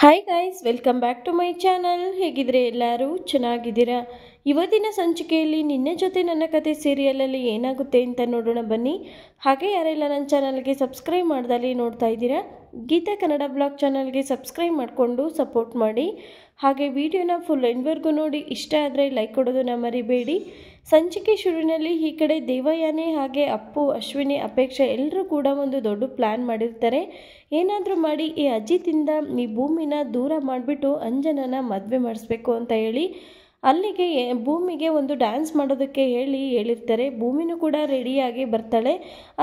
Hi guys, welcome back to my channel. ಹೇಗಿದ್ರೆ ಎಲ್ಲರೂ ಚೆನ್ನಾಗಿದ್ದೀರಾ? ಇವತ್ತಿನ ಸಂಚಿಕೆಯಲ್ಲಿ ನಿನ್ನೆ ಜೊತೆ ನನ್ನ ಕತೆ ಸೀರಿಯಲಲ್ಲಿ ಏನಾಗುತ್ತೆ ಅಂತ ನೋಡೋಣ ಬನ್ನಿ. ಹಾಗೆ ಯಾರೆಲ್ಲ ನನ್ನ ಚಾನಲ್ಗೆ ಸಬ್ಸ್ಕ್ರೈಬ್ ಮಾಡ್ದಲ್ಲಿ ನೋಡ್ತಾ ಇದ್ದೀರಾ, ಗೀತಾ ಕನ್ನಡ ಬ್ಲಾಗ್ ಚಾನಲ್ಗೆ ಸಬ್ಸ್ಕ್ರೈಬ್ ಮಾಡಿಕೊಂಡು ಸಪೋರ್ಟ್ ಮಾಡಿ. ಹಾಗೆ ವಿಡಿಯೋನ ಫುಲ್ ಎಂಡ್ವರೆಗೂ ನೋಡಿ, ಇಷ್ಟ ಆದರೆ ಲೈಕ್ ಕೊಡೋದನ್ನ ಮರಿಬೇಡಿ. ಸಂಚಿಕೆ ಶುರುವಿನಲ್ಲಿ ಈ ಕಡೆ ದೇವಯಾನಿ ಹಾಗೆ ಅಪ್ಪು, ಅಶ್ವಿನಿ, ಅಪೇಕ್ಷೆ ಎಲ್ಲರೂ ಕೂಡ ಒಂದು ದೊಡ್ಡ ಪ್ಲ್ಯಾನ್ ಮಾಡಿರ್ತಾರೆ. ಏನಾದರೂ ಮಾಡಿ ಈ ಅಜಿತಿಂದ ಈ ಭೂಮಿನ ದೂರ ಮಾಡಿಬಿಟ್ಟು ಅಂಜನನ ಮದುವೆ ಮಾಡಿಸ್ಬೇಕು ಅಂತ ಹೇಳಿ ಅಲ್ಲಿಗೆ ಭೂಮಿಗೆ ಒಂದು ಡ್ಯಾನ್ಸ್ ಮಾಡೋದಕ್ಕೆ ಹೇಳಿರ್ತಾರೆ. ಭೂಮಿನೂ ಕೂಡ ರೆಡಿಯಾಗಿ ಬರ್ತಾಳೆ.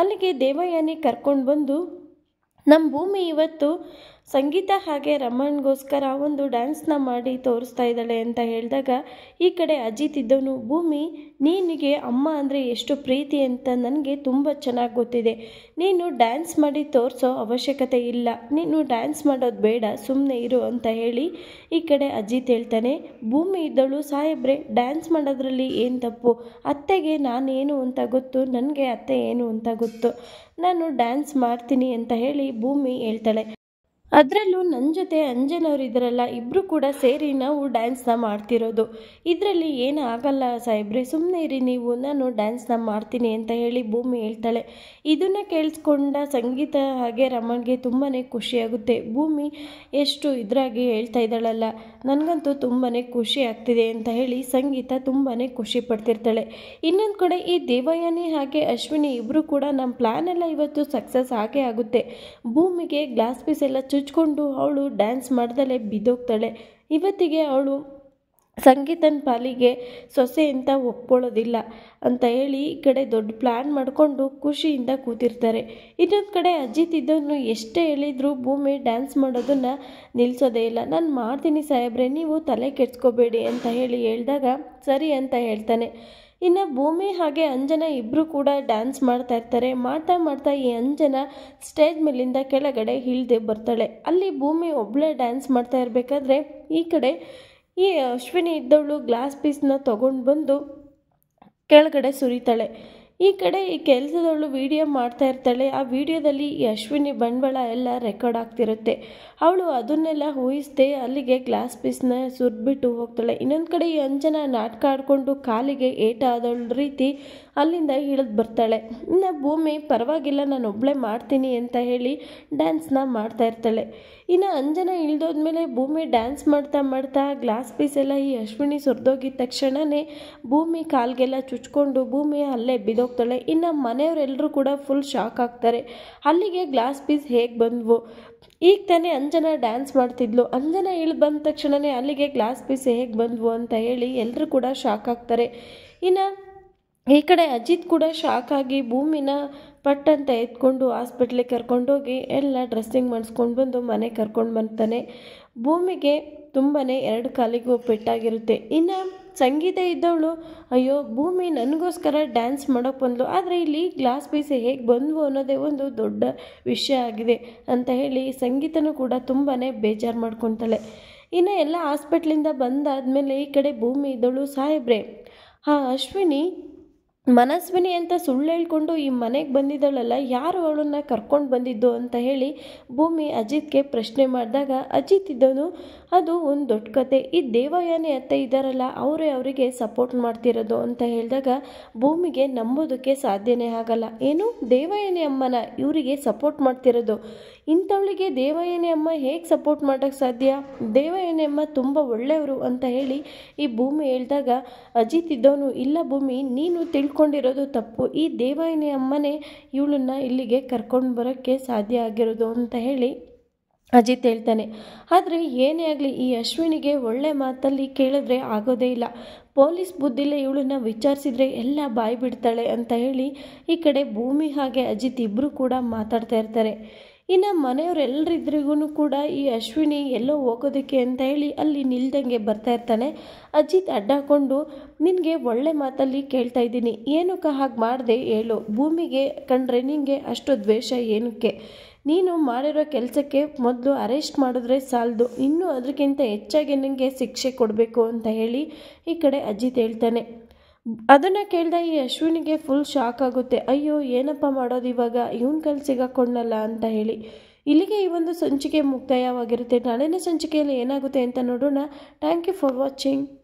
ಅಲ್ಲಿಗೆ ದೇವಯಾನಿ ಕರ್ಕೊಂಡು ಬಂದು ನಮ್ಮ ಭೂಮಿ ಇವತ್ತು ಸಂಗೀತ ಹಾಗೆ ರಮಣ್ಗೋಸ್ಕರ ಒಂದು ಡ್ಯಾನ್ಸ್ನ ಮಾಡಿ ತೋರಿಸ್ತಾ ಇದ್ದಾಳೆ ಅಂತ ಹೇಳಿದಾಗ ಈ ಕಡೆ ಅಜಿತ್ ಇದ್ದವನು, ಭೂಮಿ ನಿನಗೆ ಅಮ್ಮ ಅಂದರೆ ಎಷ್ಟು ಪ್ರೀತಿ ಅಂತ ನನಗೆ ತುಂಬ ಚೆನ್ನಾಗಿ ಗೊತ್ತಿದೆ. ನೀನು ಡ್ಯಾನ್ಸ್ ಮಾಡಿ ತೋರಿಸೋ ಅವಶ್ಯಕತೆ ಇಲ್ಲ, ನೀನು ಡ್ಯಾನ್ಸ್ ಮಾಡೋದು ಬೇಡ, ಸುಮ್ಮನೆ ಇರು ಅಂತ ಹೇಳಿ ಈ ಕಡೆ ಅಜಿತ್ ಹೇಳ್ತಾನೆ. ಭೂಮಿ ಇದ್ದವಳು, ಸಾಹೇಬ್ರೆ ಡ್ಯಾನ್ಸ್ ಮಾಡೋದ್ರಲ್ಲಿ ಏನು ತಪ್ಪು? ಅತ್ತೆಗೆ ನಾನೇನು ಅಂತ ಗೊತ್ತು, ನನಗೆ ಅತ್ತೆ ಏನು ಅಂತ ಗೊತ್ತು, ನಾನು ಡ್ಯಾನ್ಸ್ ಮಾಡ್ತೀನಿ ಅಂತ ಹೇಳಿ ಭೂಮಿ ಹೇಳ್ತಾಳೆ. ಅದರಲ್ಲೂ ನನ್ನ ಜೊತೆ ಅಂಜನವ್ರು ಇದ್ರಲ್ಲ, ಇಬ್ಬರು ಕೂಡ ಸೇರಿ ನಾವು ಡ್ಯಾನ್ಸ್ನ ಮಾಡ್ತಿರೋದು, ಇದರಲ್ಲಿ ಏನು ಆಗಲ್ಲ ಸಾಹೇಬ್ರೆ, ಸುಮ್ಮನೆ ಇರಿ ನೀವು, ನಾನು ಡ್ಯಾನ್ಸ್ನ ಮಾಡ್ತೀನಿ ಅಂತ ಹೇಳಿ ಭೂಮಿ ಹೇಳ್ತಾಳೆ. ಇದನ್ನು ಕೇಳಿಸ್ಕೊಂಡ ಸಂಗೀತ ಹಾಗೆ ರಮಣ್ಗೆ ತುಂಬಾ ಖುಷಿಯಾಗುತ್ತೆ. ಭೂಮಿ ಎಷ್ಟು ಇದ್ರಾಗಿ ಹೇಳ್ತಾ ಇದ್ದಾಳಲ್ಲ, ನನಗಂತೂ ತುಂಬಾ ಖುಷಿ ಆಗ್ತಿದೆ ಅಂತ ಹೇಳಿ ಸಂಗೀತ ತುಂಬಾ ಖುಷಿ ಪಡ್ತಿರ್ತಾಳೆ. ಇನ್ನೊಂದು ಕಡೆ ಈ ದೇವಯಾನಿ ಹಾಗೆ ಅಶ್ವಿನಿ ಇಬ್ಬರು ಕೂಡ ನಮ್ಮ ಪ್ಲ್ಯಾನ್ ಎಲ್ಲ ಇವತ್ತು ಸಕ್ಸಸ್ ಆಗೇ ಆಗುತ್ತೆ. ಭೂಮಿಗೆ ಗ್ಲಾಸ್ ಪೀಸ್ ಎಲ್ಲ ಚುಚ್ಕೊಂಡು ಅವಳು ಡ್ಯಾನ್ಸ್ ಮಾಡ್ದಲೇ ಬಿದ್ದೋಗ್ತಾಳೆ. ಇವತ್ತಿಗೆ ಅವಳು ಸಂಗೀತನ ಪಾಲಿಗೆ ಸೊಸೆ ಅಂತ ಒಪ್ಕೊಳ್ಳೋದಿಲ್ಲ ಅಂತ ಹೇಳಿ ಈ ಕಡೆ ದೊಡ್ಡ ಪ್ಲ್ಯಾನ್ ಮಾಡಿಕೊಂಡು ಖುಷಿಯಿಂದ ಕೂತಿರ್ತಾರೆ. ಇನ್ನೊಂದು ಕಡೆ ಅಜಿತ್ ಇದನ್ನು ಎಷ್ಟೇ ಹೇಳಿದ್ರು ಭೂಮಿ ಡ್ಯಾನ್ಸ್ ಮಾಡೋದನ್ನು ನಿಲ್ಲಿಸೋದೇ ಇಲ್ಲ. ನಾನು ಮಾಡ್ತೀನಿ ಸಾಹೇಬ್ರೆ, ನೀವು ತಲೆ ಕೆಡ್ಸ್ಕೋಬೇಡಿ ಅಂತ ಹೇಳಿ ಹೇಳಿದಾಗ ಸರಿ ಅಂತ ಹೇಳ್ತಾನೆ. ಇನ್ನು ಭೂಮಿ ಹಾಗೆ ಅಂಜನ ಇಬ್ಬರು ಕೂಡ ಡ್ಯಾನ್ಸ್ ಮಾಡ್ತಾ ಇರ್ತಾರೆ. ಮಾಡ್ತಾ ಈ ಅಂಜನ ಸ್ಟೇಜ್ ಮೇಲಿಂದ ಕೆಳಗಡೆ ಇಳಿದು ಬರ್ತಾಳೆ. ಅಲ್ಲಿ ಭೂಮಿ ಒಬ್ಬಳೇ ಡ್ಯಾನ್ಸ್ ಮಾಡ್ತಾ ಇರಬೇಕಾದ್ರೆ ಈ ಕಡೆ ಈ ಅಶ್ವಿನಿ ಇದ್ದವಳು ಗ್ಲಾಸ್ ಪೀಸ್ನ ತೊಗೊಂಡು ಬಂದು ಕೆಳಗಡೆ ಸುರಿತಾಳೆ. ಈ ಕಡೆ ಈ ಕೆಲಸದವಳು ವಿಡಿಯೋ ಮಾಡ್ತಾ ಇರ್ತಾಳೆ. ಆ ವಿಡಿಯೋದಲ್ಲಿ ಈ ಅಶ್ವಿನಿ ಬಂಡವಾಳ ಎಲ್ಲ ರೆಕಾರ್ಡ್ ಆಗ್ತಿರುತ್ತೆ. ಅವಳು ಅದನ್ನೆಲ್ಲ ಊಹಿಸ್ದೆ ಅಲ್ಲಿಗೆ ಗ್ಲಾಸ್ ಪೀಸ್ನ ಸುರಿದ್ಬಿಟ್ಟು ಹೋಗ್ತಾಳೆ. ಇನ್ನೊಂದು ಕಡೆ ಈ ಅಂಜನ ನಾಟಕ ಆಡಿಕೊಂಡು ಕಾಲಿಗೆ ಏಟ ಆದವಳ ರೀತಿ ಅಲ್ಲಿಂದ ಇಳಿದು ಬರ್ತಾಳೆ. ಇನ್ನು ಭೂಮಿ ಪರವಾಗಿಲ್ಲ, ನಾನು ಒಬ್ಬಳೇ ಮಾಡ್ತೀನಿ ಅಂತ ಹೇಳಿ ಡ್ಯಾನ್ಸ್ನ ಮಾಡ್ತಾ ಇರ್ತಾಳೆ. ಇನ್ನು ಅಂಜನ ಇಳಿದೋದ್ಮೇಲೆ ಭೂಮಿ ಡ್ಯಾನ್ಸ್ ಮಾಡ್ತಾ ಗ್ಲಾಸ್ ಪೀಸ್ ಎಲ್ಲ ಈ ಅಶ್ವಿನಿ ಸುರಿದೋಗಿದ ತಕ್ಷಣವೇ ಭೂಮಿ ಕಾಲ್ಗೆಲ್ಲ ಚುಚ್ಕೊಂಡು ಭೂಮಿ ಅಲ್ಲೇ ಬಿದ್ದೋಗ್ತಾಳೆ. ಇನ್ನು ಮನೆಯವರೆಲ್ಲರೂ ಕೂಡ ಫುಲ್ ಶಾಕ್ ಆಗ್ತಾರೆ. ಅಲ್ಲಿಗೆ ಗ್ಲಾಸ್ ಪೀಸ್ ಹೇಗೆ ಬಂದವು, ಈಗ ತಾನೇ ಅಂಜನ ಡ್ಯಾನ್ಸ್ ಮಾಡ್ತಿದ್ಲು, ಅಂಜನ ಇಳಿದು ಬಂದ ತಕ್ಷಣವೇ ಅಲ್ಲಿಗೆ ಗ್ಲಾಸ್ ಪೀಸ್ ಹೇಗೆ ಬಂದವು ಅಂತ ಹೇಳಿ ಎಲ್ಲರೂ ಕೂಡ ಶಾಕ್ ಆಗ್ತಾರೆ. ಇನ್ನು ಈ ಕಡೆ ಅಜಿತ್ ಕೂಡ ಶಾಕ್ ಆಗಿ ಭೂಮಿನ ಪಟ್ಟಂತ ಎತ್ಕೊಂಡು ಹಾಸ್ಪಿಟ್ಲಿಗೆ ಕರ್ಕೊಂಡೋಗಿ ಎಲ್ಲ ಡ್ರೆಸ್ಸಿಂಗ್ ಮಾಡಿಸ್ಕೊಂಡು ಬಂದು ಮನೆಗೆ ಕರ್ಕೊಂಡು ಬರ್ತಾನೆ. ಭೂಮಿಗೆ ತುಂಬಾ ಎರಡು ಕಾಲಿಗೂ ಪೆಟ್ಟಾಗಿರುತ್ತೆ. ಇನ್ನು ಸಂಗೀತ ಇದ್ದವಳು, ಅಯ್ಯೋ ಭೂಮಿ ನನಗೋಸ್ಕರ ಡ್ಯಾನ್ಸ್ ಮಾಡೋಕ್ಕೆ ಬಂದಳು, ಆದರೆ ಇಲ್ಲಿ ಗ್ಲಾಸ್ ಪೀಸ್ ಹೇಗೆ ಬಂದವು ಅನ್ನೋದೇ ಒಂದು ದೊಡ್ಡ ವಿಷಯ ಆಗಿದೆ ಅಂತ ಹೇಳಿ ಸಂಗೀತನೂ ಕೂಡ ತುಂಬಾ ಬೇಜಾರು ಮಾಡ್ಕೊತಾಳೆ. ಇನ್ನು ಎಲ್ಲ ಹಾಸ್ಪಿಟ್ಲಿಂದ ಬಂದಾದಮೇಲೆ ಈ ಕಡೆ ಭೂಮಿ ಇದ್ದವಳು, ಸಾಹೇಬ್ರೆ ಅಶ್ವಿನಿ ಮನಸ್ವಿನಿ ಅಂತ ಸುಳ್ಳು ಹೇಳ್ಕೊಂಡು ಈ ಮನೆಗೆ ಬಂದಿದ್ದಳಲ್ಲ, ಯಾರು ಅವಳನ್ನು ಕರ್ಕೊಂಡು ಬಂದಿದ್ದು ಅಂತ ಹೇಳಿ ಭೂಮಿ ಅಜಿತ್ಗೆ ಪ್ರಶ್ನೆ ಮಾಡಿದಾಗ ಅಜಿತ್ ಇದ್ದವನು, ಅದು ಒಂದು ದೊಡ್ಡ ಕತೆ, ಈ ದೇವಯಾನಿ ಅತ್ತೆ ಇದ್ದಾರಲ್ಲ ಅವರೇ ಅವರಿಗೆ ಸಪೋರ್ಟ್ ಮಾಡ್ತಿರೋದು ಅಂತ ಹೇಳಿದಾಗ ಭೂಮಿಗೆ ನಂಬೋದಕ್ಕೆ ಸಾಧ್ಯನೇ ಆಗಲ್ಲ. ಏನು, ದೇವಯಾನಿ ಅಮ್ಮನ ಇವರಿಗೆ ಸಪೋರ್ಟ್ ಮಾಡ್ತಿರೋದು? ಇಂಥವಳಿಗೆ ದೇವಯಾನಿ ಅಮ್ಮ ಹೇಗೆ ಸಪೋರ್ಟ್ ಮಾಡೋಕ್ಕೆ ಸಾಧ್ಯ? ದೇವಯಾನಿ ಅಮ್ಮ ತುಂಬ ಒಳ್ಳೆಯವರು ಅಂತ ಹೇಳಿ ಈ ಭೂಮಿ ಹೇಳಿದಾಗ ಅಜಿತ್ ಇದ್ದವನು, ಇಲ್ಲ ಭೂಮಿ, ನೀನು ತಿಳ್ಕೊಂಡಿರೋದು ತಪ್ಪು, ಈ ದೇವಯಾನಿ ಅಮ್ಮನೇ ಇವಳನ್ನ ಇಲ್ಲಿಗೆ ಕರ್ಕೊಂಡು ಬರೋಕ್ಕೆ ಸಾಧ್ಯ ಆಗಿರೋದು ಅಂತ ಹೇಳಿ ಅಜಿತ್ ಹೇಳ್ತಾನೆ. ಆದರೆ ಏನೇ ಆಗಲಿ ಈ ಅಶ್ವಿನಿಗೆ ಒಳ್ಳೆ ಮಾತಲ್ಲಿ ಕೇಳಿದ್ರೆ ಆಗೋದೇ ಇಲ್ಲ, ಪೊಲೀಸ್ ಬುದ್ಧಿಲೇ ಇವಳನ್ನ ವಿಚಾರಿಸಿದ್ರೆ ಎಲ್ಲ ಬಾಯಿ ಬಿಡ್ತಾಳೆ ಅಂತ ಹೇಳಿ ಈ ಕಡೆ ಭೂಮಿ ಹಾಗೆ ಅಜಿತ್ ಇಬ್ಬರು ಕೂಡ ಮಾತಾಡ್ತಾ ಇರ್ತಾರೆ. ಇನ್ನು ಮನೆಯವರೆಲ್ಲರಿದ್ರಿಗೂ ಕೂಡ ಈ ಅಶ್ವಿನಿ ಎಲ್ಲೋ ಹೋಗೋದಕ್ಕೆ ಅಂತ ಹೇಳಿ ಅಲ್ಲಿ ನಿಲ್ದಂಗೆ ಬರ್ತಾ ಇರ್ತಾನೆ. ಅಜಿತ್ ಅಡ್ಡ ಹಾಕ್ಕೊಂಡು, ನಿನಗೆ ಒಳ್ಳೆ ಮಾತಲ್ಲಿ ಕೇಳ್ತಾ ಇದ್ದೀನಿ, ಏನಕ್ಕೆ ಹಾಗೆ ಮಾಡಿದೆ ಹೇಳು, ಭೂಮಿಗೆ ಕಂಡ್ರೆ ನಿನಗೆ ಅಷ್ಟು ದ್ವೇಷ ಏನಕ್ಕೆ? ನೀನು ಮಾಡಿರೋ ಕೆಲಸಕ್ಕೆ ಮೊದಲು ಅರೆಸ್ಟ್ ಮಾಡಿದ್ರೆ ಸಾಲದು, ಇನ್ನೂ ಅದಕ್ಕಿಂತ ಹೆಚ್ಚಾಗಿ ನನಗೆ ಶಿಕ್ಷೆ ಕೊಡಬೇಕು ಅಂತ ಹೇಳಿ ಈ ಕಡೆ ಅಜಿತ್ ಹೇಳ್ತಾನೆ. ಅದನ್ನು ಕೇಳಿದ ಈ ಅಶ್ವಿನಿಗೆ ಫುಲ್ ಶಾಕ್ ಆಗುತ್ತೆ. ಅಯ್ಯೋ ಏನಪ್ಪ ಮಾಡೋದು ಇವಾಗ, ಇವನ ಕೈಲಿ ಸಿಗಾಕೊಂಡಲ್ಲ ಅಂತ ಹೇಳಿ ಇಲ್ಲಿಗೆ ಈ ಒಂದು ಸಂಚಿಕೆ ಮುಕ್ತಾಯವಾಗಿರುತ್ತೆ. ನಾಳಿನ ಸಂಚಿಕೆಯಲ್ಲಿ ಏನಾಗುತ್ತೆ ಅಂತ ನೋಡೋಣ. Thank you for watching.